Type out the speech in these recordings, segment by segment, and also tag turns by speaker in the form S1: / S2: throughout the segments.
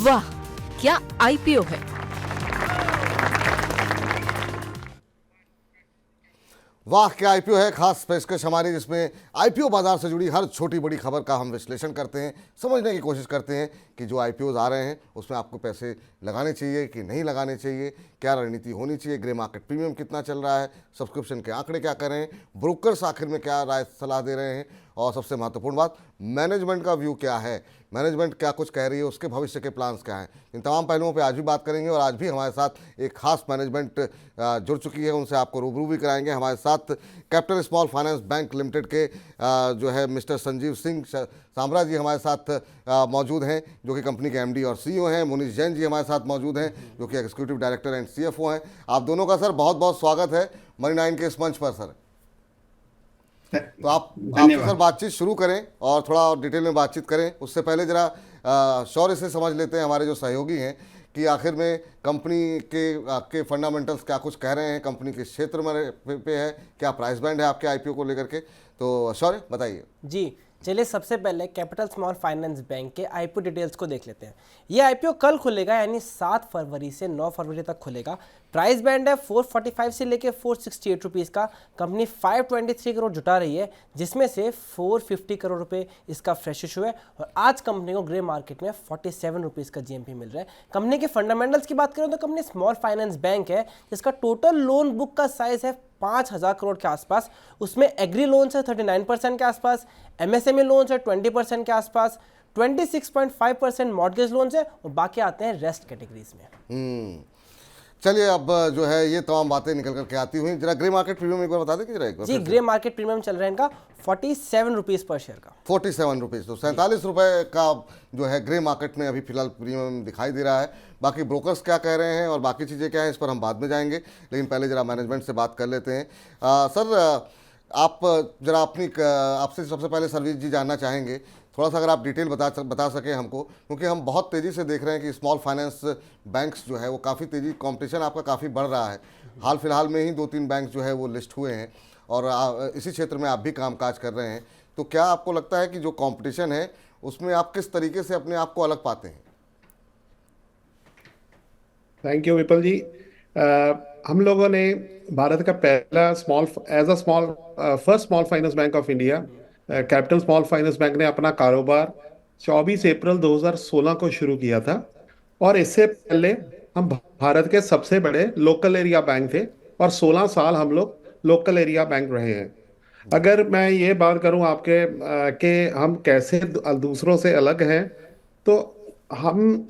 S1: वाह, क्या आईपीओ है।
S2: वाह क्या आईपीओ है, खास पेशकश हमारी, जिसमें आईपीओ बाजार से जुड़ी हर छोटी बड़ी खबर का हम विश्लेषण करते हैं, समझने की कोशिश करते हैं कि जो आईपीओज आ रहे हैं उसमें आपको पैसे लगाने चाहिए कि नहीं लगाने चाहिए, क्या रणनीति होनी चाहिए, ग्रे मार्केट प्रीमियम कितना चल रहा है, सब्सक्रिप्शन के आंकड़े क्या करें, ब्रोकर्स आखिर में क्या राय सलाह दे रहे हैं, और सबसे महत्वपूर्ण बात, मैनेजमेंट का व्यू क्या है, मैनेजमेंट क्या कुछ कह रही है, उसके भविष्य के प्लान्स क्या हैं। इन तमाम पहलुओं पे आज भी बात करेंगे और आज भी हमारे साथ एक खास मैनेजमेंट जुड़ चुकी है, उनसे आपको रूबरू भी कराएंगे। हमारे साथ capital small finance bank limited के जो है मिस्टर संजीव सिंह सांभरा जी हमारे साथ मौजूद हैं, जो कि कंपनी के एमडी और सीईओ हैं। मुनीश जैन जी हमारे साथ मौजूद हैं, जो कि एग्जीक्यूटिव डायरेक्टर एंड सीएफओ हैं। आप दोनों का सर बहुत बहुत स्वागत है मनी 9 के इस मंच पर सर। तो आपसे सर बातचीत शुरू करें और थोड़ा और डिटेल में बातचीत करें, उससे पहले जरा शौर्य से समझ लेते हैं हमारे जो सहयोगी हैं कि आखिर में कंपनी के फंडामेंटल्स क्या कुछ कह रहे हैं, कंपनी के क्षेत्र में पे है, क्या प्राइस बैंड है आपके आईपीओ को लेकर के। तो शौर्य बताइए।
S3: जी चलिए, सबसे पहले कैपिटल स्मॉल फाइनेंस बैंक के आईपीओ डिटेल्स को देख लेते हैं। ये आईपीओ कल खुलेगा, यानी 7 फरवरी से 9 फरवरी तक खुलेगा। प्राइस बैंड है 445 से लेकर 468 रुपीज़ का। कंपनी 523 करोड़ जुटा रही है, जिसमें से 450 करोड़ रुपए इसका फ्रेश इशू है। और आज कंपनी को ग्रे मार्केट में 47 रुपीज़ का जीएमपी मिल रहा है। कंपनी के फंडामेंटल्स की बात करें तो कंपनी स्मॉल फाइनेंस बैंक है, जिसका टोटल लोन बुक का साइज है 5,000 करोड़ के आसपास। उसमें एग्री लोन्स है 39% के आसपास, एमएसएमई लोन्स है 20% के आसपास, 26.5% मॉर्गेज लोन्स है, और बाकी आते हैं रेस्ट कैटेगरीज में।
S2: चलिए, अब जो है ये तमाम बातें निकल करके आती हुई, जरा ग्रे मार्केट प्रीमियम एक बार बता दें जरा एक बार।
S3: जी, ग्रे मार्केट प्रीमियम चल रहा है इनका 47 रुपीज़ पर शेयर का।
S2: 47 रुपीज़, तो 47 रुपये का जो है ग्रे मार्केट में अभी फिलहाल प्रीमियम दिखाई दे रहा है। बाकी ब्रोकर्स क्या कह रहे हैं और बाकी चीज़ें क्या हैं, इस पर हम बाद में जाएंगे, लेकिन पहले जरा मैनेजमेंट से बात कर लेते हैं। सर, आप जरा आपसे सबसे पहले सर्विस जी जानना चाहेंगे, थोड़ा सा अगर आप डिटेल बता सकें हमको, क्योंकि हम बहुत तेज़ी से देख रहे हैं कि स्मॉल फाइनेंस बैंक्स जो है वो काफ़ी तेज़ी, कंपटीशन आपका काफ़ी बढ़ रहा है। हाल फिलहाल में ही 2-3 बैंक जो है वो लिस्ट हुए हैं और इसी क्षेत्र में आप भी कामकाज कर रहे हैं। तो क्या आपको लगता है कि जो कंपटीशन है उसमें आप किस तरीके से अपने आप को अलग पाते हैं?
S4: थैंक यू विपुल जी। हम लोगों ने भारत का पहला first small finance bank of India, capital small finance bank ने अपना कारोबार 24 अप्रैल 2016 को शुरू किया था। और इससे पहले हम भारत के सबसे बड़े लोकल एरिया बैंक थे और 16 साल हम लोग लोकल एरिया बैंक रहे हैं। अगर मैं ये बात करूं आपके कि हम कैसे दूसरों से अलग हैं, तो हम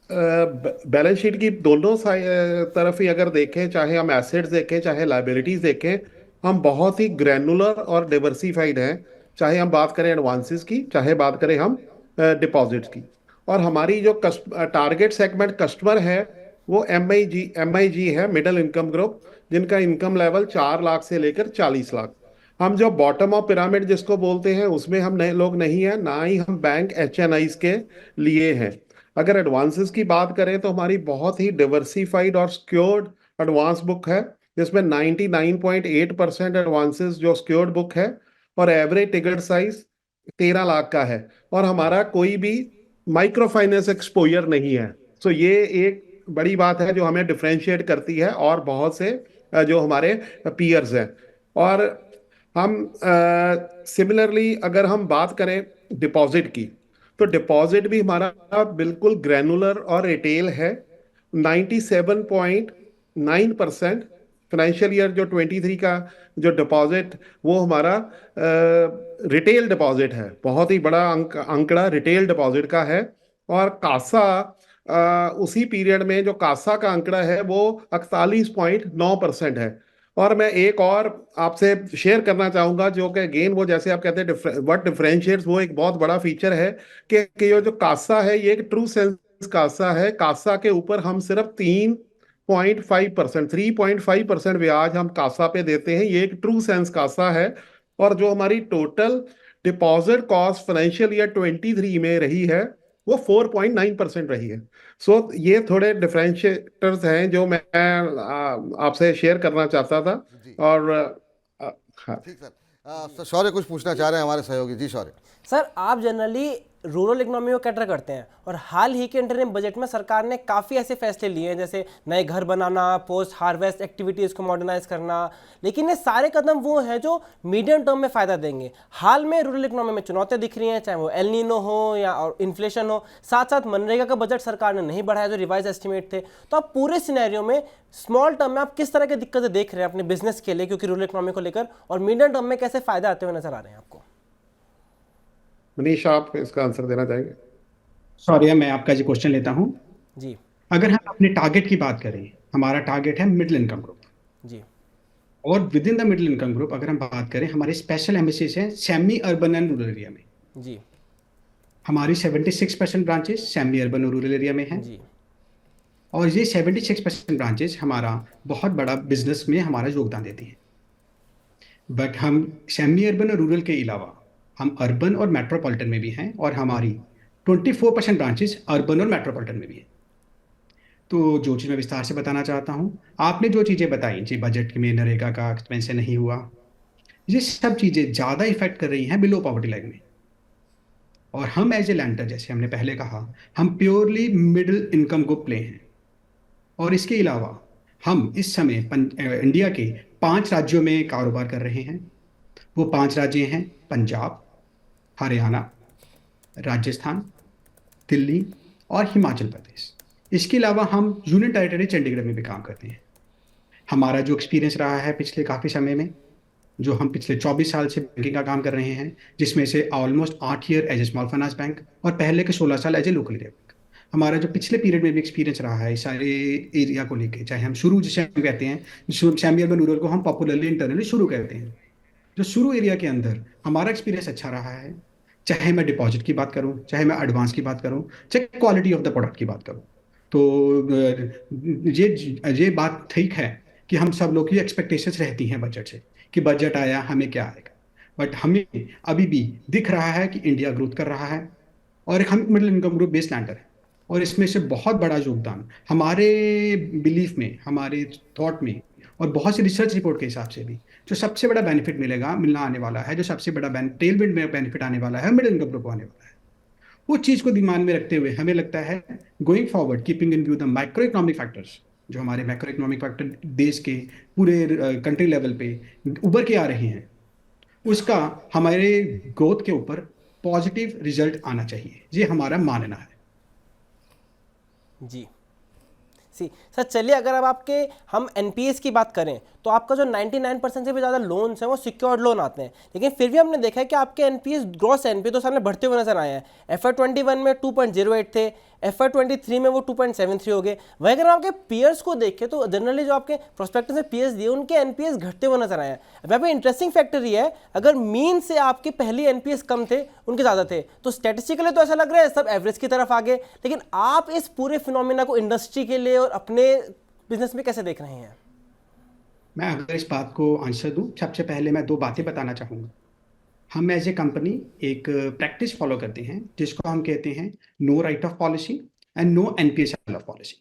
S4: बैलेंस शीट की दोनों तरफ ही अगर देखें, चाहे हम एसेट्स देखें चाहे लायबिलिटीज देखें, हम बहुत ही ग्रैनुलर और डिवर्सिफाइड हैं। चाहे हम बात करें एडवांसेस की, चाहे बात करें हम डिपॉजिट्स की। और हमारी जो टारगेट सेगमेंट कस्टमर है वो एमआईजी है, मिडिल इनकम ग्रुप, जिनका इनकम लेवल 4 लाख से लेकर 40 लाख। हम जो बॉटम ऑफ पिरामिड जिसको बोलते हैं, उसमें हम नए लोग नहीं हैं, ना ही हम बैंक एचएनआईज के लिए हैं। अगर एडवांसेस की बात करें तो हमारी बहुत ही डिवर्सिफाइड और सिक्योर्ड एडवांस बुक है, जिसमें 99.8% एडवांसेस जो सिक्योर्ड बुक है, और एवरेज टिकट साइज 13 लाख का है, और हमारा कोई भी माइक्रो फाइनेंस एक्सपोजर नहीं है। सो ये एक बड़ी बात है जो हमें डिफरेंशिएट करती है और बहुत से जो हमारे पीयर्स हैं। और हम सिमिलरली अगर हम बात करें डिपॉजिट की, तो डिपॉजिट भी हमारा बिल्कुल ग्रैनुलर और रिटेल है। 97.9% फाइनेंशियल ईयर जो 23 का जो डिपॉजिट, वो हमारा रिटेल डिपॉजिट है। बहुत ही बड़ा आंकड़ा रिटेल डिपॉजिट का है। और कासा उसी पीरियड में जो कासा का आंकड़ा है वो 41.9% है। और मैं एक और आपसे शेयर करना चाहूंगा, जो कि अगेन वो जैसे आप कहते हैं व्हाट डिफरेंशिएट्स, वो एक बहुत बड़ा फीचर है कि ये जो कासा है ये एक ट्रू सेंस कासा है। कासा के ऊपर हम सिर्फ 3.5% ब्याज हम कासा पे देते हैं, ये एक ट्रू सेंस कासा है। और जो हमारी total deposit cost financial year 23 में रही है वो 4.9% रही है। सो ये थोड़े डिफरेंशिएटर्स हैं जो मैं आपसे शेयर करना चाहता था। और हाँ,
S2: ठीक सर। शौर्य कुछ पूछना चाह रहे हैं हमारे सहयोगी जी। शौर्य
S3: सर, आप जनरली रूरल इकोनॉमी को कैटर करते हैं। और हाल ही के इंटरिम बजट में सरकार ने काफ़ी ऐसे फैसले लिए हैं, जैसे नए घर बनाना, पोस्ट हार्वेस्ट एक्टिविटीज़ को मॉडर्नाइज करना। लेकिन ये सारे कदम वो हैं जो मीडियम टर्म में फ़ायदा देंगे। हाल में रूरल इकोनॉमी में चुनौतियाँ दिख रही हैं, चाहे वो एल नीनो हो या और इन्फ्लेशन हो। साथ साथ मनरेगा का बजट सरकार ने नहीं बढ़ाया जो रिवाइज एस्टिमेट थे। तो आप पूरे सिनेरियो में स्मॉल टर्म में आप किस तरह की दिक्कतें देख रहे हैं अपने बिजनेस के लिए, क्योंकि रूरल इकोनॉमी को लेकर, और मीडियम टर्म में कैसे फ़ायदे आते हुए नजर आ रहे हैं आपको?
S4: मनीष, आप इसका आंसर देना चाहेंगे?
S5: सॉरी, मैं आपका जी क्वेश्चन लेता हूँ।
S3: जी
S5: अगर हम अपने टारगेट की बात करें, हमारा टारगेट है मिडिल इनकम ग्रुप,
S3: जी
S5: और with in the middle income group अगर हम बात करें, हमारे स्पेशल एम्बेसीज हैं semi urban and rural area में।
S3: जी
S5: हमारी 76% ब्रांचेस सेमी अर्बन और रूरल एरिया में हैं।
S3: जी
S5: और ये 76% ब्रांचेस हमारा बहुत बड़ा बिजनेस में हमारा योगदान देती हैं। बट हम सेमी अर्बन और रूरल के अलावा हम अर्बन और मेट्रोपॉलिटन में भी हैं, और हमारी 24% ब्रांचेस अर्बन और मेट्रोपॉलिटन में भी हैं। तो जो चीज़ मैं विस्तार से बताना चाहता हूँ, आपने जो चीज़ें बताई, जी बजट में नरेगा का एक्सपेंस नहीं हुआ, ये सब चीज़ें ज़्यादा इफेक्ट कर रही हैं बिलो पॉवर्टी लाइन में। और हम एज ए लैंडर, जैसे हमने पहले कहा, हम purely middle income group play हैं। और इसके अलावा हम इस समय इंडिया के 5 राज्यों में कारोबार कर रहे हैं। वो 5 राज्य हैं पंजाब, हरियाणा, राजस्थान, दिल्ली और हिमाचल प्रदेश। इसके अलावा हम यूनियन टेरिटरी चंडीगढ़ में भी काम करते हैं। हमारा जो एक्सपीरियंस रहा है पिछले काफ़ी समय में, जो हम पिछले 24 साल से बैंकिंग का काम कर रहे हैं, जिसमें से almost 8 year as a small finance bank और पहले के 16 साल as a local area bank. हमारा जो पिछले पीरियड में भी एक्सपीरियंस रहा है इस सारे एरिया को लेके, चाहे हम शुरू जिसे हम कहते हैं, सेमी अर्बन रूरल को हम पॉपुलरली इंटरनली शुरू कहते हैं, जो शुरू एरिया के अंदर हमारा एक्सपीरियंस अच्छा रहा है। चाहे मैं डिपॉजिट की बात करूं, चाहे मैं एडवांस की बात करूं, चाहे क्वालिटी ऑफ द प्रोडक्ट की बात करूं, तो ये बात ठीक है कि हम सब लोग की एक्सपेक्टेशंस रहती हैं बजट से, कि बजट आया हमें क्या आएगा। बट हमें अभी भी दिख रहा है कि इंडिया ग्रोथ कर रहा है, और हम middle income group based lander है। और इसमें से बहुत बड़ा योगदान हमारे बिलीफ में, हमारे थॉट में, और बहुत सी रिसर्च रिपोर्ट के हिसाब से भी जो सबसे बड़ा बेनिफिट मिलना आने वाला है, जो सबसे बड़ा टेलविंड में बेनिफिट आने वाला है, मिडिल इनकम ग्रुप आने वाला है। वो चीज़ को दिमाग में रखते हुए हमें लगता है, going forward, keeping in view the micro economic factors, जो हमारे मैक्रो इकोनॉमिक फैक्टर देश के पूरे कंट्री लेवल पे उभर के आ रहे हैं, उसका हमारे ग्रोथ के ऊपर पॉजिटिव रिजल्ट आना चाहिए। ये हमारा मानना है।
S3: जी सर, चलिए अगर अब हम एनपीएस की बात करें तो आपका जो 99% से भी ज़्यादा लोन्स हैं वो सिक्योर्ड लोन आते हैं। लेकिन फिर भी हमने देखा है कि आपके एनपीएस, ग्रॉस एनपीए तो सामने बढ़ते हुए नजर आए हैं। FY21 में 2.08 थे, FY23 में वो 2.73 हो गए। वहीं अगर आपके पीयर्स को देखें तो जनरली जो आपके प्रोस्पेक्टस में पीयर्स दिए उनके एनपीएस घटते हुए नजर आए हैं। अब यहाँ पे इंटरेस्टिंग फैक्टर ये है, अगर मीन से आपके पहले एनपीएस कम थे, उनके ज़्यादा थे, तो स्टैटिस्टिकली तो ऐसा लग रहा है सब एवरेज की तरफ आ गए। लेकिन आप इस पूरे फिनोमिना को इंडस्ट्री के लिए और अपने बिजनेस में कैसे देख रहे हैं?
S5: मैं अगर इस बात को आंसर दूं, सबसे पहले मैं 2 बातें बताना चाहूँगा। हम एज ए कंपनी एक प्रैक्टिस फॉलो करते हैं जिसको हम कहते हैं no write off policy and no NPS off policy.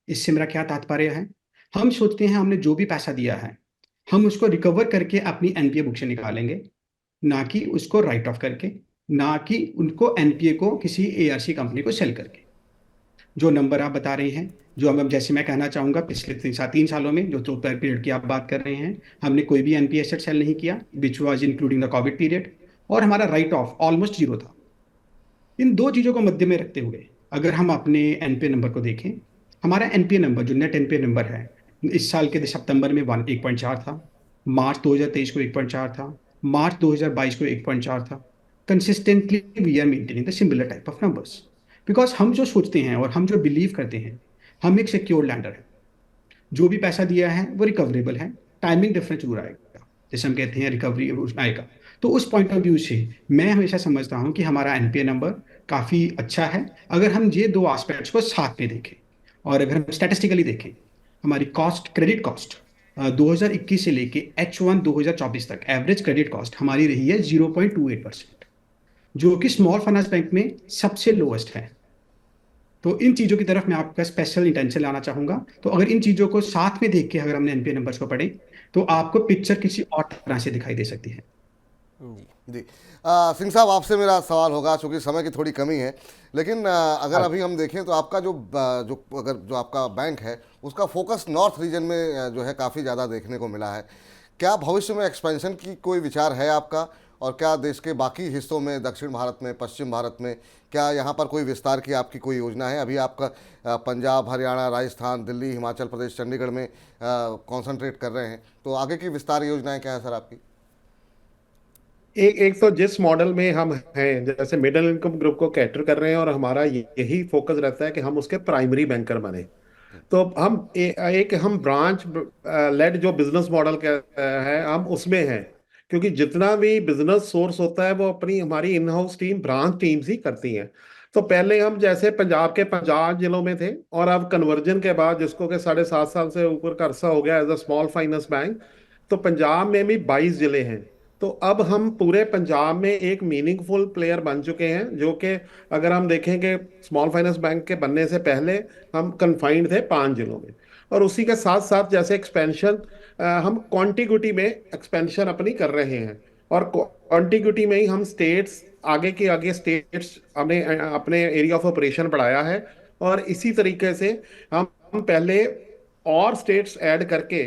S5: इससे मेरा क्या तात्पर्य है? हम सोचते हैं हमने जो भी पैसा दिया है हम उसको रिकवर करके अपनी एनपीए बुक से निकालेंगे, ना कि उसको राइट ऑफ करके, ना कि उनको एनपीए को किसी एआरसी कंपनी को सेल करके। जो नंबर आप बता रहे हैं, जो हम, जैसे मैं कहना चाहूँगा, पिछले 3 सालों में जो पीरियड की आप बात कर रहे हैं, हमने कोई भी एनपीए एसेट सेल नहीं किया, which was including the Covid period, और हमारा राइट ऑफ ऑलमोस्ट 0 था। इन 2 चीज़ों को मध्य में रखते हुए अगर हम अपने एनपीए नंबर को देखें, हमारा एनपीए नंबर जो नेट एनपीए नंबर है इस साल के सितंबर में 1.4 था, मार्च 2023 को 1.4 था, मार्च 2022 को 1.4 था। Consistently we are maintaining the similar type of numbers, because हम जो सोचते हैं और हम जो बिलीव करते हैं, हम एक सिक्योर लैंडर है। जो भी पैसा दिया है वो रिकवरेबल है, टाइमिंग डिफरेंस जरूर आएगा, जैसे हम कहते हैं रिकवरी आएगा। तो उस पॉइंट ऑफ व्यू से मैं हमेशा समझता हूं कि हमारा एनपीए नंबर काफ़ी अच्छा है। अगर हम ये 2 एस्पेक्ट्स को साथ में देखें, और अगर हम स्टैटिस्टिकली देखें, हमारी क्रेडिट कॉस्ट 2021 से लेके H1 2024 तक एवरेज क्रेडिट कॉस्ट हमारी रही है 0.28%, जो कि स्मॉल फाइनेंस बैंक में सबसे लोएस्ट है। तो इन चीज़ों की तरफ मैं आपका स्पेशल इंटेंशन लाना चाहूँगा। तो अगर इन चीज़ों को साथ में देख के अगर हमने एनपीए नंबर्स को पढ़े, तो आपको पिक्चर किसी और तरह से दिखाई दे सकती है।
S3: जी
S2: जी सिंह साहब, आपसे मेरा सवाल होगा, चूंकि समय की थोड़ी कमी है, लेकिन अगर अभी हम देखें तो आपका जो आपका बैंक है उसका फोकस नॉर्थ रीजन में जो है काफ़ी ज़्यादा देखने को मिला है। क्या भविष्य में एक्सपेंशन की कोई विचार है आपका, और क्या देश के बाकी हिस्सों में, दक्षिण भारत में, पश्चिम भारत में, क्या यहाँ पर कोई विस्तार की आपकी कोई योजना है? अभी आपका पंजाब, हरियाणा, राजस्थान, दिल्ली, हिमाचल प्रदेश, चंडीगढ़ में कॉन्सेंट्रेट कर रहे हैं, तो आगे की विस्तार योजनाएं क्या है सर आपकी?
S4: एक तो जिस मॉडल में हम हैं, जैसे मिडिल इनकम ग्रुप को कैटर कर रहे हैं, और हमारा यही फोकस रहता है कि हम उसके प्राइमरी बैंकर बने। तो हम एक हम ब्रांच लेड जो बिजनेस मॉडल है, हम उसमें हैं, क्योंकि जितना भी बिजनेस सोर्स होता है वो अपनी हमारी in house team, branch teams ही करती हैं। तो पहले हम जैसे पंजाब के 50 जिलों में थे, और अब कन्वर्जन के बाद, जिसको कि 7.5 साल से ऊपर का अरसा हो गया as a small finance bank, तो पंजाब में भी 22 जिले हैं। तो अब हम पूरे पंजाब में एक मीनिंगफुल प्लेयर बन चुके हैं, जो कि अगर हम देखेंगे स्मॉल फाइनेंस बैंक के बनने से पहले हम कन्फाइंड थे 5 जिलों में। और उसी के साथ साथ जैसे एक्सपेंशन, हम कॉन्टिग्यूटी में एक्सपेंशन अपनी कर रहे हैं, और कॉन्टिग्यूटी में ही हम स्टेट्स, आगे के आगे स्टेट्स हमने अपने एरिया ऑफ ऑपरेशन बढ़ाया है। और इसी तरीके से हम पहले और स्टेट्स ऐड करके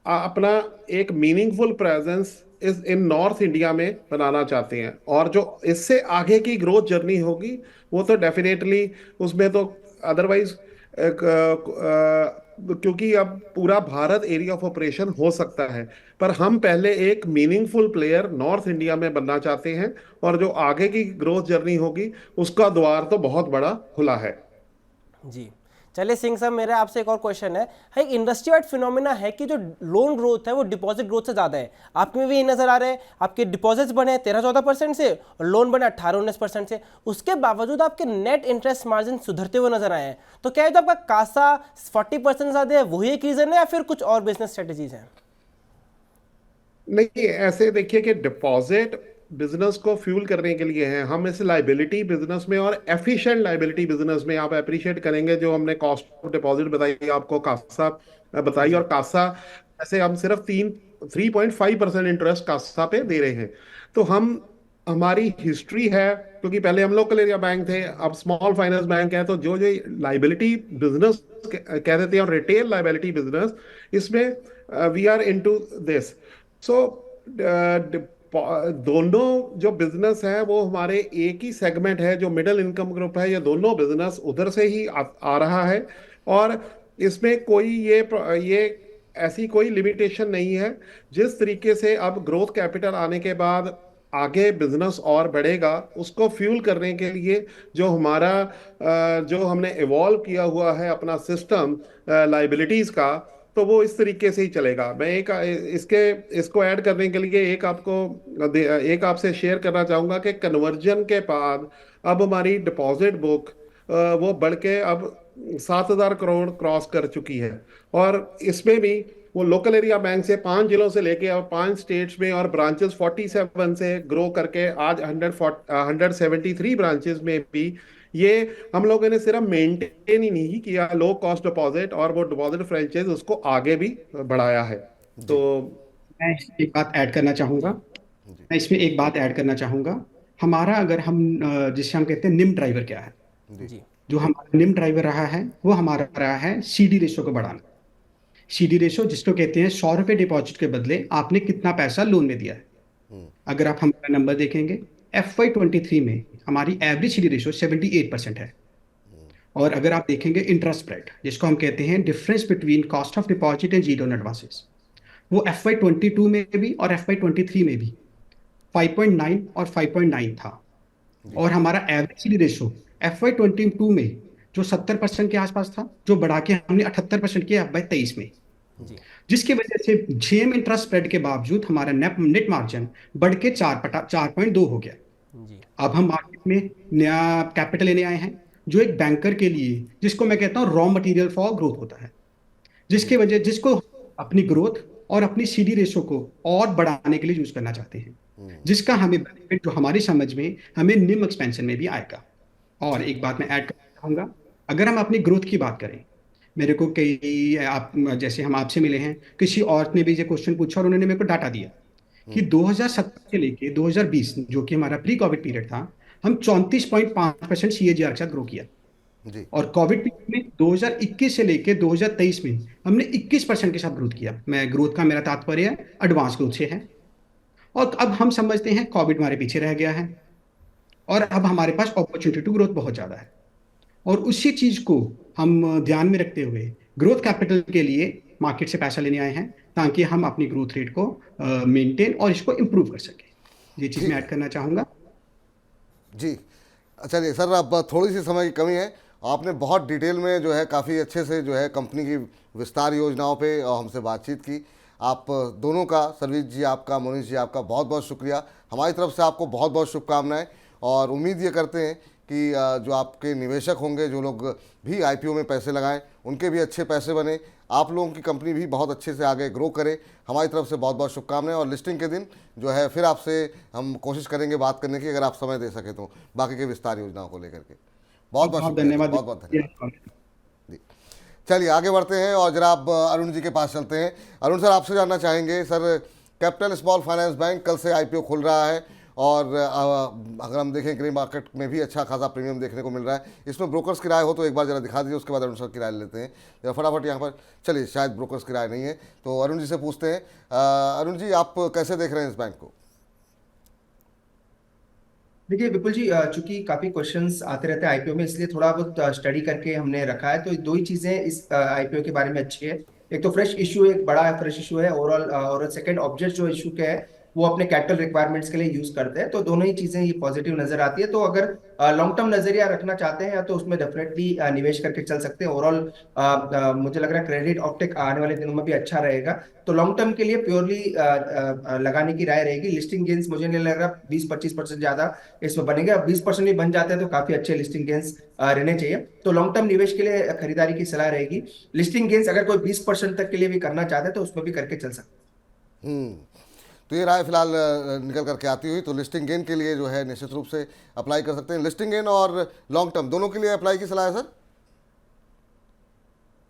S4: अपना एक मीनिंगफुल प्रेजेंस इस इन नॉर्थ इंडिया में बनाना चाहते हैं। और जो इससे आगे की ग्रोथ जर्नी होगी वो तो डेफिनेटली उसमें तो अदरवाइज, क्योंकि अब पूरा भारत एरिया ऑफ ऑपरेशन हो सकता है, पर हम पहले एक मीनिंगफुल प्लेयर नॉर्थ इंडिया में बनना चाहते हैं, और जो आगे की ग्रोथ जर्नी होगी उसका द्वार तो बहुत बड़ा खुला है।
S3: जी चलिए सिंह साहब, मेरा आपसे एक और क्वेश्चन है एक इंडस्ट्री वाइड फिनोमिना है कि जो लोन ग्रोथ है वो डिपॉजिट ग्रोथ से ज़्यादा है। आपके में भी ये नजर आ रहा है, आपके डिपॉजिट्स बढ़े 13-14% से और लोन बने 18-19% से, उसके बावजूद आपके नेट इंटरेस्ट मार्जिन सुधरते हुए नजर आए हैं। तो क्या है जो आपका कासा 40% ज़्यादा है वही एक रीज़न है, या फिर कुछ और बिजनेस स्ट्रेटेजीज हैं?
S4: नहीं, ऐसे देखिए कि डिपॉजिट बिजनेस को फ्यूल करने के लिए है। हम इस लाइबिलिटी बिजनेस में और एफिशिएंट लाइबिलिटी बिजनेस में, आप अप्रिशिएट करेंगे जो हमने कॉस्ट ऑफ डिपॉजिट बताई आपको, कासा बताई, और कासा ऐसे हम सिर्फ 3.5% इंटरेस्ट कासा पे दे रहे हैं। तो हमारी हिस्ट्री है, क्योंकि पहले हम लोकल एरिया बैंक थे, अब स्मॉल फाइनेंस बैंक है, तो जो जो लाइबिलिटी बिजनेस कह देते हैं और रिटेल लाइबिलिटी बिजनेस, इसमें वी आर इनटू दिस। सो दोनों जो बिजनेस है वो हमारे एक ही सेगमेंट है, जो मिडिल इनकम ग्रुप है, ये दोनों बिजनेस उधर से ही आ रहा है। और इसमें कोई ये ऐसी कोई लिमिटेशन नहीं है। जिस तरीके से अब ग्रोथ कैपिटल आने के बाद आगे बिजनेस और बढ़ेगा, उसको फ्यूल करने के लिए जो हमारा जो हमने इवॉल्व किया हुआ है अपना सिस्टम लाइबिलिटीज का, तो वो इस तरीके से ही चलेगा। मैं इसको ऐड करने के लिए एक आपसे शेयर करना चाहूंगा कि कन्वर्जन के बाद अब हमारी डिपॉजिट बुक वो बढ़ के अब 7,000 करोड़ क्रॉस कर चुकी है। और इसमें भी वो लोकल एरिया बैंक से 5 जिलों से लेके अब 5 स्टेट्स में, और ब्रांचेस 47 से ग्रो करके आज 173 ब्रांचेस में भी ये हम लोगों ने सिर्फ मेंटेन ही नहीं किया लो कॉस्ट डिपॉजिट, और वो डिपॉजिट फ्रेंचाइज उसको आगे भी बढ़ाया है। तो
S5: मैं इसमें एक बात ऐड करना चाहूँगा। हमारा अगर हम जिसे हम कहते हैं निम ड्राइवर क्या है,
S3: जी
S5: जो हमारा निम ड्राइवर रहा है वो हमारा रहा है सीडी रेशो को बढ़ाना। सीडी रेशो जिसको कहते हैं 100 रुपये डिपॉजिट के बदले आपने कितना पैसा लोन में दिया है। अगर आप हमारा नंबर देखेंगे, FY23 में हमारी एवरेज सीडी रेशो 78% है। और अगर आप देखेंगे इंटरेस्ट स्प्रेड, जिसको हम कहते हैं difference between cost of deposit and zero advances, वो FY22 में भी और FY23 में भी 5.9 और 5.9 था। और हमारा एवरेज सीडी रेशो FY22 में जो 70% के आसपास था, जो बढ़ा के हमने 78% किया FY23 में, जिसकी वजह से जेम इंटरेस्ट स्प्रेड के बावजूद हमारा नेट मार्जिन बढ़ के 4.2 हो गया। अब हम मार्केट में नया कैपिटल लेने आए हैं, जो एक बैंकर के लिए, जिसको मैं कहता हूँ रॉ मटेरियल फॉर ग्रोथ होता है, जिसको अपनी ग्रोथ और अपनी सीडी रेशो को और बढ़ाने के लिए यूज करना चाहते हैं, जिसका हमें बेनिफिट जो हमारी समझ में हमें निम एक्सपेंशन में भी आएगा। और एक बात मैं ऐड करना चाहूँगा, अगर हम अपनी ग्रोथ की बात करें, मेरे को जैसे हम आपसे मिले हैं, किसी और ने भी ये क्वेश्चन पूछा और उन्होंने मेरे को डाटा दिया कि 2017 से लेके 2020 जो कि हमारा प्री कोविड पीरियड था, हम 34.5% CAGR के साथ ग्रो किया।
S2: जी
S5: और कोविड पीरियड में 2021 से लेके 2023 में हमने 21% के साथ ग्रोथ किया। मैं ग्रोथ का मेरा तात्पर्य एडवांस ग्रोथ से है। और अब हम समझते हैं कोविड हमारे पीछे रह गया है और अब हमारे पास अपॉर्चुनिटी टू ग्रोथ बहुत ज्यादा है। और उसी चीज को हम ध्यान में रखते हुए ग्रोथ कैपिटल के लिए मार्केट से पैसा लेने आए हैं, ताकि हम अपनी ग्रोथ रेट को मेंटेन और इसको इम्प्रूव कर सकें। ये चीज
S2: जी।
S5: मैं ऐड करना चाहूंगा।
S2: जी चलिए सर, अब थोड़ी सी समय की कमी है। आपने बहुत डिटेल में जो है काफ़ी अच्छे से जो है कंपनी की विस्तार योजनाओं पे और हमसे बातचीत की। आप दोनों का, सर्विस जी आपका, मोनिश जी आपका बहुत बहुत शुक्रिया। हमारी तरफ से आपको बहुत बहुत शुभकामनाएं और उम्मीद ये करते हैं कि जो आपके निवेशक होंगे, जो लोग भी आईपीओ में पैसे लगाएं, उनके भी अच्छे पैसे बने, आप लोगों की कंपनी भी बहुत अच्छे से आगे ग्रो करे। हमारी तरफ से बहुत बहुत शुभकामनाएं और लिस्टिंग के दिन जो है फिर आपसे हम कोशिश करेंगे बात करने की, अगर आप समय दे सके तो, बाकी के विस्तार योजनाओं को लेकर के। बहुत बहुत शुक्रिया,
S5: धन्यवाद।
S2: बहुत बहुत धन्यवाद जी। चलिए आगे बढ़ते हैं और जनाब अरुण जी के पास चलते हैं। अरुण सर, आपसे जानना चाहेंगे sir, capital small finance bank कल से आईपीओ खुल रहा है और अगर हम देखें ग्रे मार्केट में भी अच्छा खासा प्रीमियम देखने को मिल रहा है। इसमें ब्रोकर्स की राय हो तो एक बार जरा दिखा दीजिए, उसके बाद अरुण सर की राय लेते हैं जरा फटाफट यहाँ पर। चलिए, शायद ब्रोकर्स की राय नहीं है तो अरुण जी से पूछते हैं। अरुण जी, आप कैसे देख रहे हैं इस बैंक को?
S6: देखिए विपुल जी, चूंकि काफी क्वेश्चंस आते रहते हैं आईपीओ में, इसलिए थोड़ा बहुत स्टडी करके हमने रखा है। तो दो ही चीजें इस आईपीओ के बारे में अच्छी है। एक तो फ्रेश इशू, एक बड़ा फ्रेश इशू है ओवरऑल, और सेकंड ऑब्जेक्ट जो इशू के है वो अपने कैपिटल रिक्वायरमेंट्स के लिए यूज करते हैं। तो दोनों ही चीजें ये पॉजिटिव नजर आती है। तो अगर लॉन्ग टर्म नजरिया रखना चाहते हैं तो उसमें डेफिनेटली निवेश करके चल सकते हैं। ओवरऑल मुझे लग रहा है क्रेडिट ऑप्टिक आने वाले दिनों में भी अच्छा रहेगा। तो लॉन्ग टर्म के लिए प्योरली लगाने की राय रहेगी। लिस्टिंग गेंस मुझे नहीं लग रहा 20-25% ज्यादा इसमें बनेंगे। अब 20% भी बन जाते हैं तो काफी अच्छे लिस्टिंग गेंस रहने चाहिए। तो लॉन्ग टर्म निवेश के लिए खरीदारी की सलाह रहेगी। लिस्टिंग गेंस अगर कोई 20% तक के लिए भी करना चाहते हैं तो उसमें भी करके चल सकते हैं।
S2: तो ये राय फिलहाल निकल करके आती हुई, तो लिस्टिंग गेन के लिए जो है निश्चित रूप से अप्लाई कर सकते हैं। लिस्टिंग गेन और लॉन्ग टर्म दोनों के लिए अप्लाई की सलाह है सर?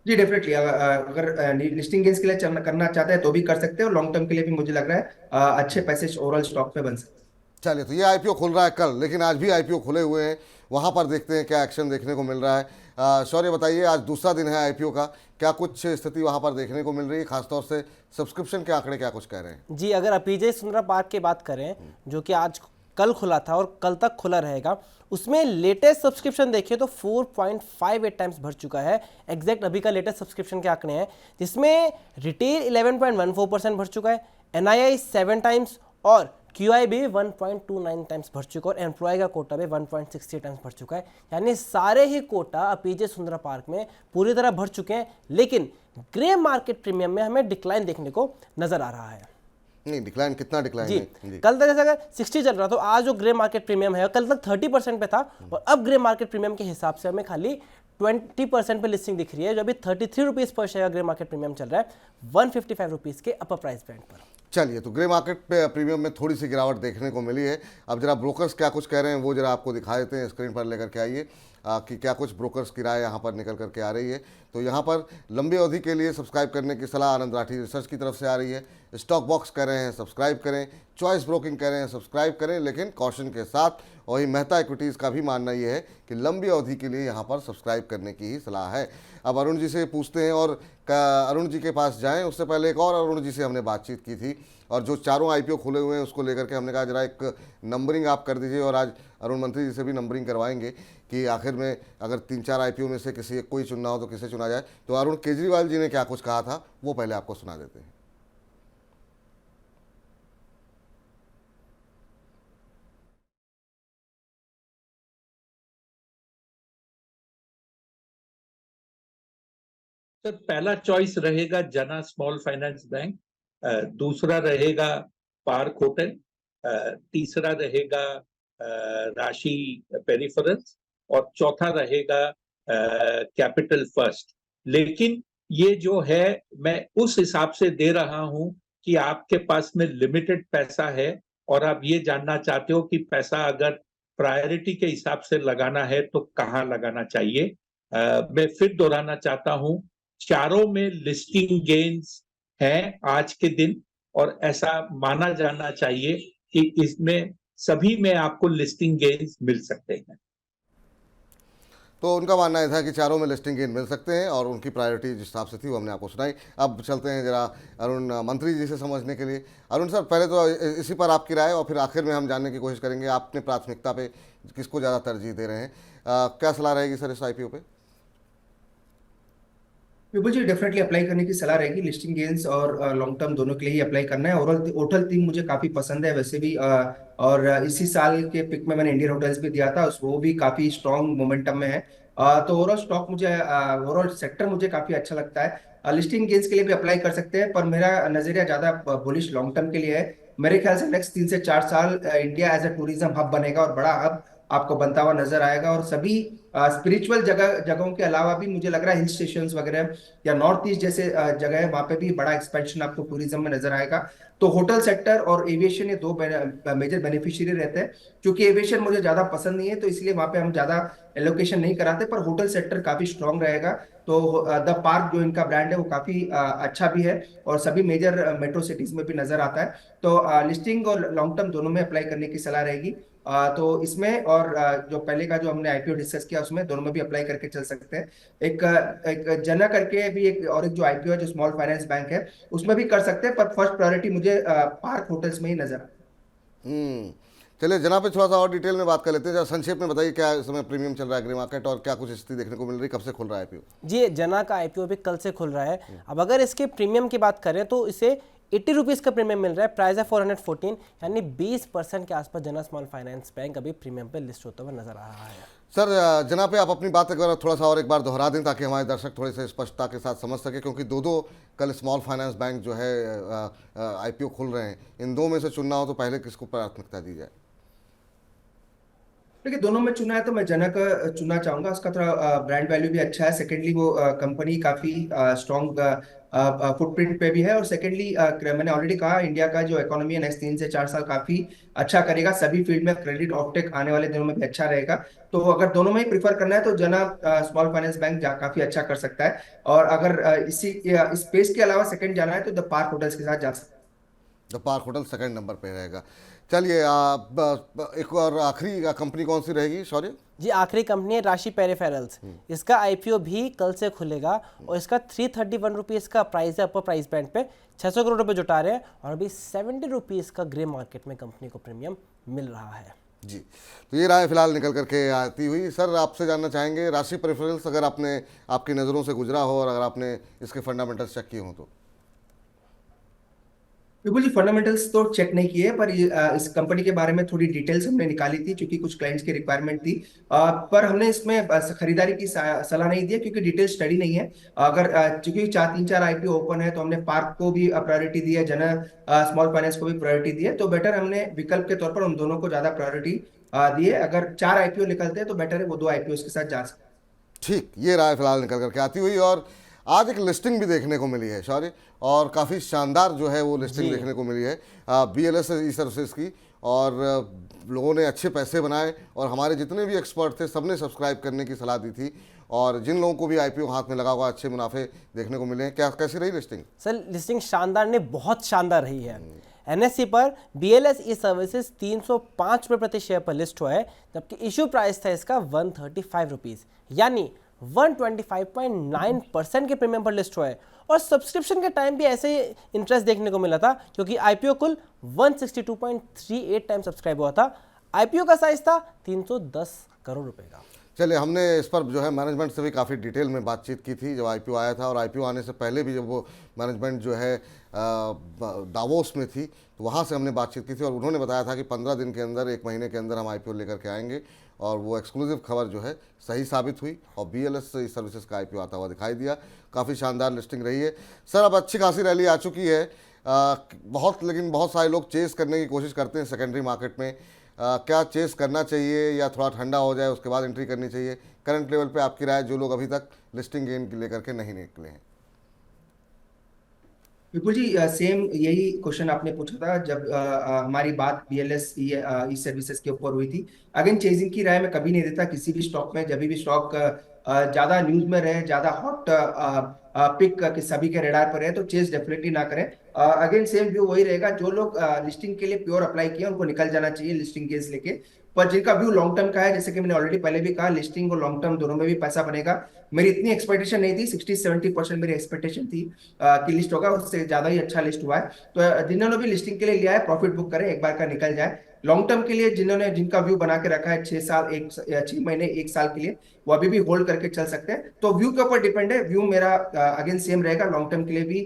S6: जी डेफिनेटली, अगर लिस्टिंग गेंस के लिए करना चाहते हैं तो भी कर सकते हैं, और लॉन्ग टर्म के लिए भी मुझे लग रहा है अच्छे पैसे ओवरऑल स्टॉक पे बन सकते हैं।
S2: चलिए, तो ये आईपीओ खुल रहा है कल, लेकिन आज भी आईपीओ खुले हुए हैं, वहाँ पर देखते हैं क्या एक्शन देखने को मिल रहा है। शौर्य बताइए, आज दूसरा दिन है आईपीओ का, क्या कुछ स्थिति वहाँ पर देखने को मिल रही है? खासतौर से सब्सक्रिप्शन के आंकड़े क्या कुछ कह रहे हैं?
S3: जी, अगर अपीजे सुंदरा पार्क की बात करें जो कि आज कल खुला था और कल तक खुला रहेगा, उसमें लेटेस्ट सब्सक्रिप्शन देखिए तो 4.58 टाइम्स भर चुका है। एग्जैक्ट अभी का लेटेस्ट सब्सक्रिप्शन के आंकड़े हैं, जिसमें रिटेल 11.14% भर चुका है, एनआईआई 7 टाइम्स और क्यूआई भी 1.29 टाइम्स भर चुका है और एम्प्लॉय का कोटा भी 1.60 टाइम्स भर चुका है। यानी सारे ही कोटा अपीजे सुंदरा पार्क में पूरी तरह भर चुके हैं। लेकिन ग्रे मार्केट प्रीमियम में हमें डिक्लाइन देखने को नजर आ रहा है।
S2: नहीं, डिक्लाइन कितना डिक्लाइन
S3: जी,
S2: है?
S3: कल तक अगर 60 चल रहा तो आज जो ग्रे मार्केट प्रीमियम है कल तक 30% पे था और अब ग्रे मार्केट प्रीमियम के हिसाब से हमें खाली 20% पे लिस्टिंग दिख रही है, जो अभी 33 rupees per share grey market premium चल रहा है 155 रुपीज के अपर प्राइस बैंड पर।
S2: चलिए, तो ग्रे मार्केट पे प्रीमियम में थोड़ी सी गिरावट देखने को मिली है। अब जरा ब्रोकर्स क्या कुछ कह रहे हैं वो जरा आपको दिखा देते हैं, स्क्रीन पर लेकर के आइए कि क्या कुछ ब्रोकर्स की राय यहाँ पर निकल करके आ रही है। तो यहाँ पर लंबी अवधि के लिए सब्सक्राइब करने की सलाह आनंद राठी रिसर्च की तरफ से आ रही है। स्टॉक बॉक्स कह रहे हैं सब्सक्राइब करें, चॉइस ब्रोकिंग कह रहे हैं सब्सक्राइब करें, लेकिन कॉशन के साथ। वही मेहता इक्विटीज़ का भी मानना ये है कि लंबी अवधि के लिए यहाँ पर सब्सक्राइब करने की ही सलाह है। अब अरुण जी से पूछते हैं, और अरुण जी के पास जाएं उससे पहले एक और अरुण जी से हमने बातचीत की थी, और जो चारों आईपीओ खुले हुए हैं उसको लेकर के हमने कहा जरा एक नंबरिंग आप कर दीजिए, और आज अरुण मंत्री जी से भी नंबरिंग करवाएंगे कि आखिर में अगर 3-4 आईपीओ में से किसी एक को ही चुनना हो तो किसे चुना जाए। तो अरुण केजरीवाल जी ने क्या कुछ कहा था वो पहले आपको सुना देते हैं।
S7: सर, पहला चॉइस रहेगा जना स्मॉल फाइनेंस बैंक, दूसरा रहेगा पार्क होटल, तीसरा रहेगा राशि पेरिफेरल्स और चौथा रहेगा कैपिटल फर्स्ट। लेकिन ये जो है मैं उस हिसाब से दे रहा हूं कि आपके पास में लिमिटेड पैसा है और आप ये जानना चाहते हो कि पैसा अगर प्रायोरिटी के हिसाब से लगाना है तो कहाँ लगाना चाहिए। मैं फिर दोहराना चाहता हूं, चारों में लिस्टिंग गेन्स हैं आज के दिन, और ऐसा माना जाना चाहिए कि इसमें सभी में आपको लिस्टिंग गेन्स मिल सकते हैं।
S2: तो उनका मानना यह था कि चारों में लिस्टिंग गेन मिल सकते हैं और उनकी प्रायोरिटी जिस हिसाब से थी वो हमने आपको सुनाई। अब चलते हैं जरा अरुण मंत्री जी से समझने के लिए। अरुण सर, पहले तो इसी पर आपकी राय और फिर आखिर में हम जानने की कोशिश करेंगे आपने प्राथमिकता पे किसको ज़्यादा तरजीह दे रहे हैं। क्या सलाह रहेगी सर इस IPO पे?
S6: विपुल जी, डेफिनेटली अप्लाई करने की सलाह रहेगी। लिस्टिंग गेन्स और लॉन्ग टर्म दोनों के लिए ही अप्लाई करना है। ओवरऑल होटल थीम मुझे काफी पसंद है वैसे भी, और इसी साल के पिक में मैंने इंडियन होटल्स भी दिया था, वो भी काफी स्ट्रॉन्ग मोमेंटम में है। तो ओवरऑल स्टॉक मुझे, ओवरऑल सेक्टर मुझे काफी अच्छा लगता है। लिस्टिंग गेन्स के लिए भी अप्लाई कर सकते हैं, पर मेरा नजरिया ज्यादा बुलिश लॉन्ग टर्म के लिए है। मेरे ख्याल से नेक्स्ट 3 से 4 साल India as a tourism hub बनेगा और बड़ा हब आपको बनता हुआ नजर आएगा। और सभी स्पिरिचुअल जगहों के अलावा भी मुझे लग रहा है हिल स्टेशंस वगैरह या नॉर्थ ईस्ट जैसे जगह है, वहां पे भी बड़ा एक्सपेंशन आपको टूरिज्म में नजर आएगा। तो होटल सेक्टर और एविएशन ये दो मेजर बेनिफिशियरी रहते हैं। क्योंकि एविएशन मुझे ज्यादा पसंद नहीं है तो इसलिए वहां पे हम ज्यादा एलोकेशन नहीं कराते, पर होटल सेक्टर काफी स्ट्रांग रहेगा। तो द पार्क जो इनका ब्रांड है वो काफी अच्छा भी है और सभी मेजर मेट्रो सिटीज में भी नजर आता है। तो लिस्टिंग और लॉन्ग टर्म दोनों में अप्लाई करने की सलाह रहेगी। तो इसमें और जो पहले का जो हमने IPO डिस्कस किया उसमें दोनों में भी अप्लाई करके चल सकते हैं। एक जना करके भी एक और एक जो IPO है जो स्मॉल फाइनेंस बैंक है उसमें भी कर सकते हैं, पर फर्स्ट प्रायोरिटी मुझे पार्क होटल्स में ही नजर आता है।
S2: चलिए जनाब पे थोड़ा सा और डिटेल में बात कर लेते हैं। जरा संक्षेप में बताइए क्या इस समय प्रीमियम चल रहा है ग्रे मार्केट और क्या कुछ स्थिति देखने को मिल रही, कब से खुल रहा है IPO?
S3: जी, जना का IPO भी कल से खुल रहा है। अब अगर इसके प्रीमियम की बात करें तो इसे 80 रुपीज़ का प्रीमियम मिल रहा है। प्राइस है 414, यानी 20% के आसपास जना स्मॉल फाइनेंस बैंक अभी प्रीमियम पे लिस्ट होता हुआ नजर आ रहा है।
S2: सर जनाब पे आप अपनी बात एक बार थोड़ा सा और एक बार दोहरा दें ताकि हमारे दर्शक थोड़े से स्पष्टता के साथ समझ सके, क्योंकि दो कल स्मॉल फाइनेंस बैंक जो है IPO खुल रहे हैं, इन दो में से चुनना हो तो पहले किसको प्राथमिकता दी जाए?
S6: देखिए, दोनों में चुना है तो मैं जना का चुनना चाहूंगा। उसका थोड़ा ब्रांड वैल्यू भी अच्छा है। सेकेंडली वो कंपनी काफी स्ट्रॉन्ग फुटप्रिंट पे भी है। और सेकेंडली मैंने ऑलरेडी कहा इंडिया का जो इकोनॉमी है नेक्स्ट 3 से 4 साल काफी अच्छा करेगा। सभी फील्ड में क्रेडिट ऑफटेक आने वाले दिनों में भी अच्छा रहेगा। तो अगर दोनों में ही प्रीफर करना है तो जना स्मॉल फाइनेंस बैंक काफी अच्छा कर सकता है। और अगर इस स्पेस के अलावा सेकंड जाना है तो द पार्क होटल्स के साथ जा सकता है।
S2: The park hotel second number पे रहेगा। चलिए एक और आखिरी कंपनी कौन सी रहेगी शौर्य?
S3: जी, आखिरी कंपनी है राशि पेरिफेरल्स। इसका IPO भी कल से खुलेगा और इसका 331 रुपीज़ का प्राइस है अपर प्राइस बैंड पे। 600 करोड़ रुपए जुटा रहे हैं और अभी 70 रुपीज़ का ग्रे मार्केट में कंपनी को प्रीमियम मिल रहा है।
S2: जी, तो ये राय फिलहाल निकल करके आती हुई। सर आपसे जानना चाहेंगे राशि पेरिफेरल्स अगर आपकी नज़रों से गुजरा हो और अगर आपने इसके फंडामेंटल्स चेक किए हो तो?
S6: बिल्कुल जी, फंडामेंटल्स तो चेक नहीं किए, पर इस कंपनी के बारे में थोड़ी डिटेल्स हमने निकाली थी क्योंकि कुछ क्लाइंट्स की रिक्वायरमेंट थी। पर हमने इसमें खरीदारी की सलाह नहीं दी है क्योंकि डिटेल स्टडी नहीं है। अगर चूंकि 3-4 IPO ओपन है तो हमने पार्क को भी प्रायोरिटी दी है, जना स्मॉल फाइनेंस को भी प्रायोरिटी दी है। तो बेटर हमने विकल्प के तौर पर उन दोनों को ज्यादा प्रायोरिटी दी है। अगर 4 IPO निकलते हैं तो बेटर है वो 2 IPO के साथ जा सकते हैं।
S2: ठीक, ये राय फिलहाल निकल करके आती हुई। और आज एक लिस्टिंग भी देखने को मिली है शौर्य, और काफ़ी शानदार जो है वो लिस्टिंग देखने को मिली है BLS ई सर्विसेज की। और लोगों ने अच्छे पैसे बनाए और हमारे जितने भी एक्सपर्ट थे सबने सब्सक्राइब करने की सलाह दी थी। और जिन लोगों को भी IPO हाथ में लगा हुआ अच्छे मुनाफे देखने को मिले हैं। कैसी रही लिस्टिंग?
S3: सर लिस्टिंग शानदार ने बहुत शानदार रही है। NSE पर BLS ई सर्विसेज 305 रुपये प्रति शेयर पर लिस्ट हुआ है, जबकि इशू प्राइस था इसका 135 रुपीज़, यानी 125.9% के प्रीमियम पर लिस्ट हुआ है। और सब्सक्रिप्शन के टाइम भी ऐसे ही इंटरेस्ट देखने को मिला था क्योंकि IPO कुल 162.38 टाइम सब्सक्राइब हुआ था। IPO का साइज था 310 करोड़ रुपए का।
S2: चलिए, हमने इस पर जो है मैनेजमेंट से भी काफ़ी डिटेल में बातचीत की थी जब IPO आया था, और IPO आने से पहले भी जब वो मैनेजमेंट जो है दावोस में थी तो वहाँ से हमने बातचीत की थी और उन्होंने बताया था कि 15 दिन के अंदर, 1 महीने के अंदर हम IPO लेकर के आएंगे। और वो एक्सक्लूसिव खबर जो है सही साबित हुई और BLS सर्विसेज का IPO आता हुआ दिखाई दिया। काफ़ी शानदार लिस्टिंग रही है। सर अब अच्छी खासी रैली आ चुकी है लेकिन बहुत सारे लोग चेस करने की कोशिश करते हैं सेकेंडरी मार्केट में। क्या चेस करना चाहिए या थोड़ा ठंडा हो जाए उसके बाद एंट्री करनी चाहिए? करंट लेवल पे आपकी राय, जो लोग अभी तक लिस्टिंग गेन लेकर के नहीं निकले हैं।
S6: बिल्कुल जी, सेम यही क्वेश्चन आपने पूछा था जब हमारी बात BLS ई सर्विसेज के ऊपर हुई थी। अगेन चेजिंग की राय मैं कभी नहीं देता किसी भी स्टॉक में। जब भी स्टॉक ज्यादा न्यूज में रहे, ज्यादा हॉट पिक कि सभी के रेडार पर है, तो चेस डेफिनेटली ना करें। अगेन सेम व्यू वही रहेगा, जो लोग लिस्टिंग के लिए प्योर अप्लाई किए उनको निकल जाना चाहिए लिस्टिंग केस लेके। पर जिनका व्यू लॉन्ग टर्म का है, जैसे कि मैंने ऑलरेडी पहले भी कहा, लिस्टिंग और लॉन्ग टर्म दोनों में भी पैसा बनेगा। मेरी इतनी एक्सपेक्टेशन नहीं थी, 60-70% मेरी एक्सपेक्टेशन थी कि लिस्ट होगा, उससे ज्यादा ही अच्छा लिस्ट हुआ है। तो जिन्होंने भी लिस्टिंग के लिए लिया है प्रॉफिट बुक करें, एक बार का निकल जाए। लॉन्ग टर्म के लिए जिनका व्यू बना के रखा है 6 साल, 6 महीने 1 साल के लिए, वो अभी भी होल्ड करके चल सकते हैं। तो व्यू के ऊपर डिपेंड है, व्यू मेरा अगेन सेम रहेगा। लॉन्ग टर्म के लिए भी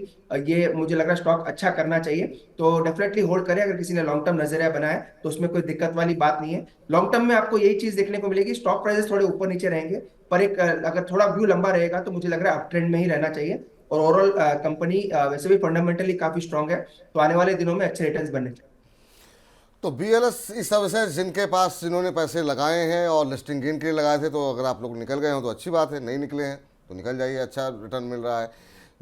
S6: ये मुझे लग रहा है स्टॉक अच्छा करना चाहिए, तो डेफिनेटली होल्ड करें। अगर किसी ने लॉन्ग टर्म नजरिया बनाया तो उसमें कोई दिक्कत वाली बात नहीं है। लॉन्ग टर्म में आपको यही चीज देखने को मिलेगी, स्टॉक प्राइसेस थोड़े ऊपर नीचे रहेंगे, पर एक अगर थोड़ा व्यू लंबा रहेगा तो मुझे लग रहा है अप ट्रेंड में ही रहना चाहिए। और ओवरऑल कंपनी वैसे भी फंडामेंटली काफी स्ट्रांग है, तो आने वाले दिनों में अच्छे रिटर्न्स बनने चाहिए।
S2: तो BLS सर्विसेज जिनके पास जिन्होंने पैसे लगाए हैं और लिस्टिंग गेन के लिए लगाए थे, तो अगर आप लोग निकल गए हो तो अच्छी बात है, नहीं निकले हैं तो निकल जाइए, अच्छा रिटर्न मिल रहा है।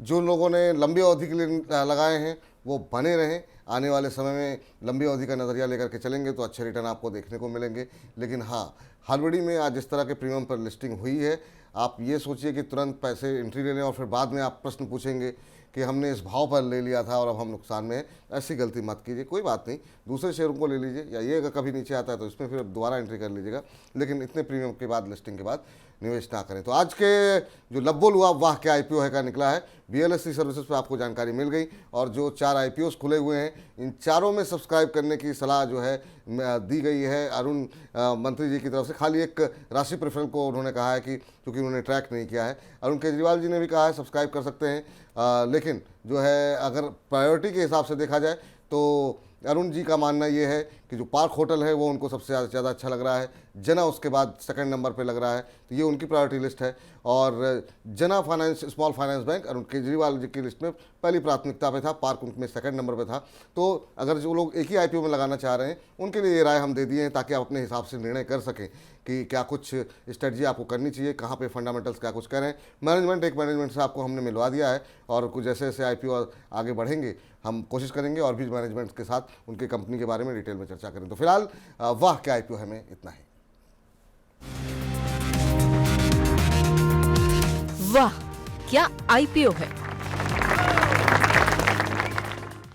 S2: जो लोगों ने लंबी अवधि के लिए लगाए हैं वो बने रहें, आने वाले समय में लंबी अवधि का नज़रिया लेकर के चलेंगे तो अच्छे रिटर्न आपको देखने को मिलेंगे। लेकिन हाँ, हड़बड़ी में आज जिस तरह के प्रीमियम पर लिस्टिंग हुई है, आप ये सोचिए कि तुरंत पैसे एंट्री ले लें और फिर बाद में आप प्रश्न पूछेंगे कि हमने इस भाव पर ले लिया था और अब हम नुकसान में हैं। ऐसी गलती मत कीजिए, कोई बात नहीं, दूसरे शेयरों को ले लीजिए, या ये अगर कभी नीचे आता है तो इसमें फिर दोबारा एंट्री कर लीजिएगा, लेकिन इतने प्रीमियम के बाद, लिस्टिंग के बाद निवेश ना करें। तो आज के जो लब्बोल हुआ वाह क्या IPO है का निकला है। BLS सर्विसेज पे आपको जानकारी मिल गई, और जो 4 IPOs खुले हुए हैं, इन चारों में सब्सक्राइब करने की सलाह जो है दी गई है अरुण मंत्री जी की तरफ से। खाली एक राशि प्रेफरेंस को उन्होंने कहा है कि क्योंकि उन्होंने ट्रैक नहीं किया है। अरुण केजरीवाल जी ने भी कहा है सब्सक्राइब कर सकते हैं, लेकिन जो है अगर प्रायोरिटी के हिसाब से देखा जाए तो अरुण जी का मानना ये है कि जो पार्क होटल है वो उनको सबसे ज़्यादा अच्छा लग रहा है, जना उसके बाद सेकंड नंबर पे लग रहा है, तो ये उनकी प्रायोरिटी लिस्ट है। और Jana finance small finance bank Arun Kejriwal ji की लिस्ट में पहली प्राथमिकता पे था, पार्क उनमें सेकंड नंबर पे था। तो अगर जो लोग एक ही IPO में लगाना चाह रहे हैं उनके लिए ये राय हम दे दिए हैं, ताकि आप अपने हिसाब से निर्णय कर सकें कि क्या कुछ स्ट्रेटजी आपको करनी चाहिए, कहाँ पे फंडामेंटल्स क्या कुछ करें। मैनेजमेंट से आपको हमने मिलवा दिया है, और कुछ जैसे जैसे IPO आगे बढ़ेंगे हम कोशिश करेंगे और भी मैनेजमेंट के साथ उनकी कंपनी के बारे में डिटेल में चर्चा करें। तो फिलहाल वाह क्या IPO है में इतना ही।
S1: वाह क्या IPO है।